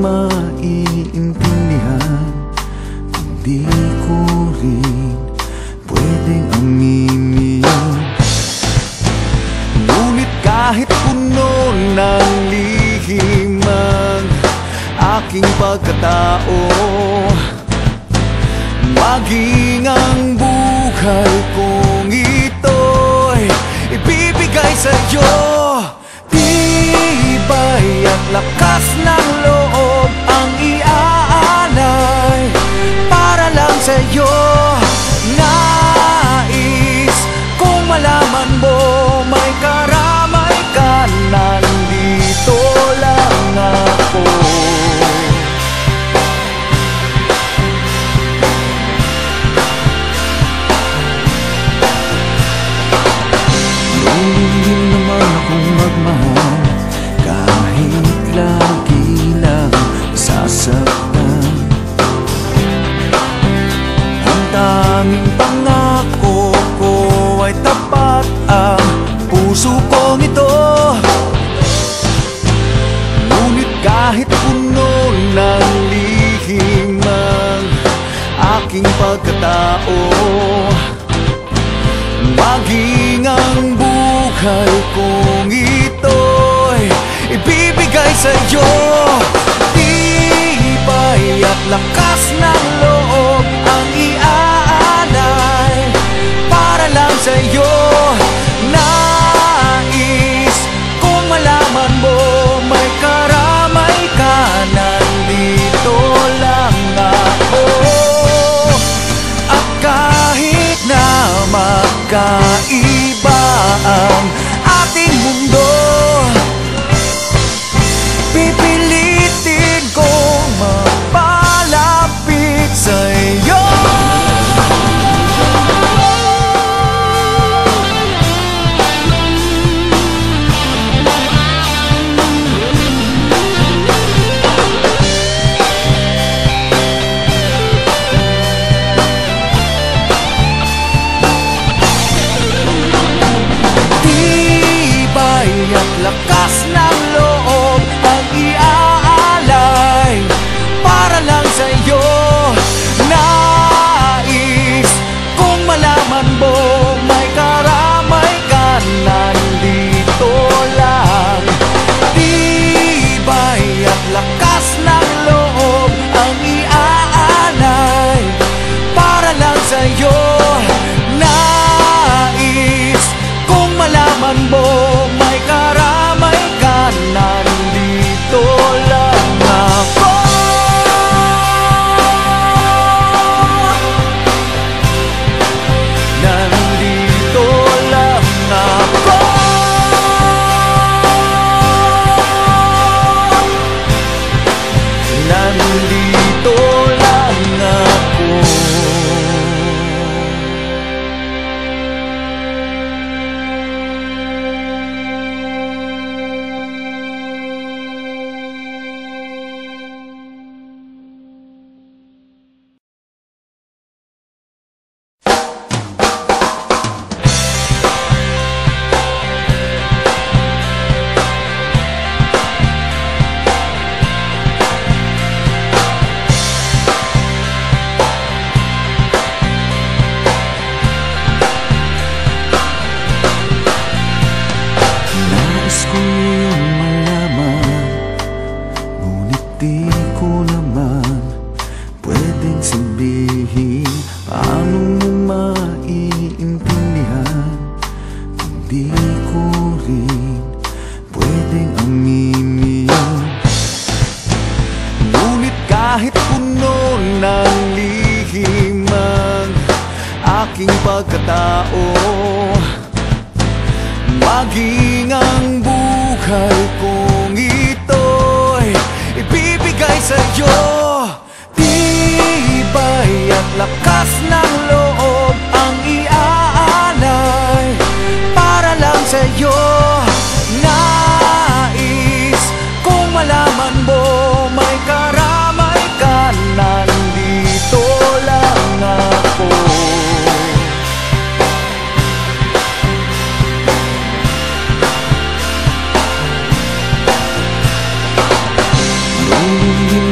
maiintindihan kung di ko rin pwedeng aminin. Ngunit kahit puno ng lihim ang aking pagkatao, maging ang buhay kong ito'y ibibigay sa'yo. Tibay at lakas ng loob ang iaalay para lang sa'yo. Nais kung malaman mo may karamay ka, nandito lang ako. Hindi naman akong magmahal kahit lagi lang sasaktan. Ang tanging pangako ko ay tapat, ang puso kong ito. Ngunit kahit puno ng lihim ang aking pagkatao, maging ang buhay kong ito'y ibibigay sa'yo. Tibay at lakas ng loob ang iaalay para lang sa'yo. Nais kung malaman mo may karamay ka, nandito lang ako. At kahit na magkaiba ang ating mundo, pipilitin kong mapalapit sa'yo. At lakas ng loob ang iaalay para lang sa'yo. Nais kung malaman mo may karamay ka, nandito lang. Tibay at lakas ng loob ang iaalay para lang sa'yo. Nais kung malaman mo may karamay ka, nandito lang ako. Nandito lang ako. Nandito lang ako. Kahit puno ng lihim ang aking pagkatao, maging ang buhay kong ito'y ibibigay sa'yo. Tibay at lakas ng loob ang iaalay para lang sa'yo. Nais kung malaman mo may karamay ka, nandito lang ako. Ngunit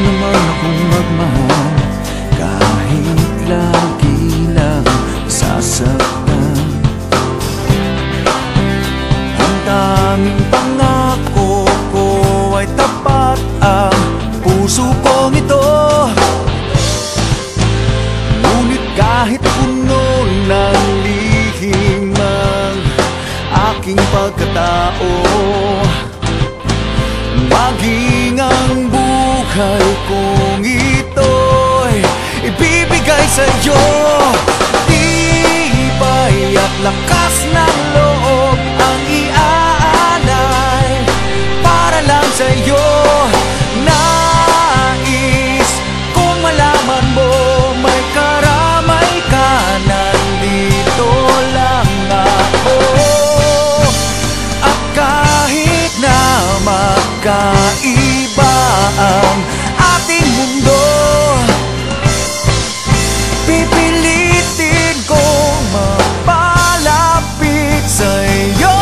buhay kong ito'y ibibigay sa'yo. Tibay at lakas ng loob ang iaalay para lang sa'yo. Nais kung malaman mo may karamay ka, nandito lang ako. At kahit na magkaiba ang ating mundo, pipilitin kong mapalapit sa'yo.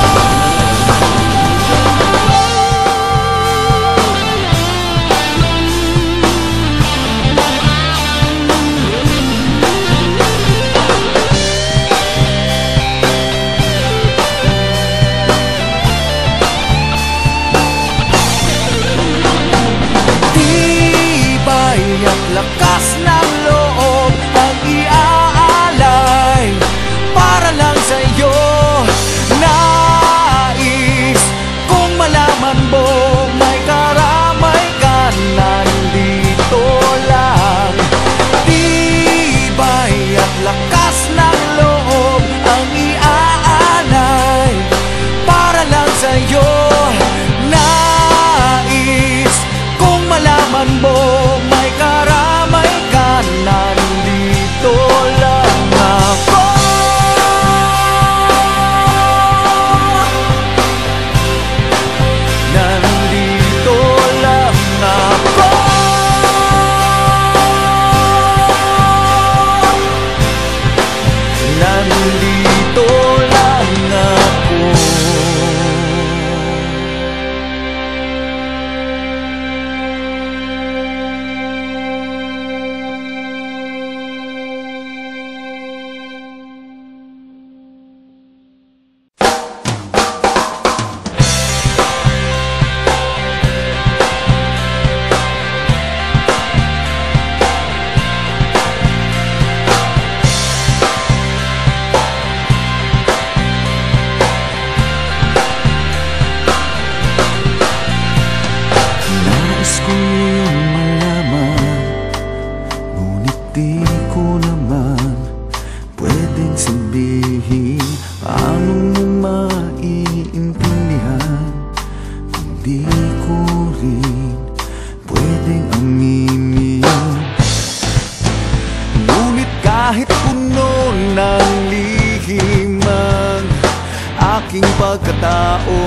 Tibay at lakas ng loob ang iaalay para lang sa'yo. Nais kung malaman mo may karamay ka, nandito lang. Tibay at lakas ng loob ang iaalay para lang sa'yo. Nais kung malaman mo may karamay ka, nandito lang ako. Nandito lang ako. Nandito lang ako. Nais ko iyong malaman, ngunit di ko naman pwedeng sabihin. Paano mo maiintindihan kung di ko rin pwedeng aminin? Ngunit kahit puno ng lihim ang aking pagkatao,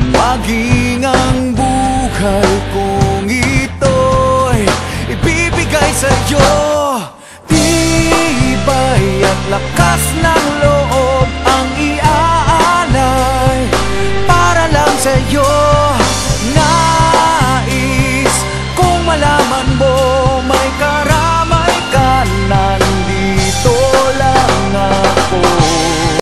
maging ang buhay kong ito'y ibibigay sa'yo. Tibay at lakas ng loob ang iaalay para lang sa'yo.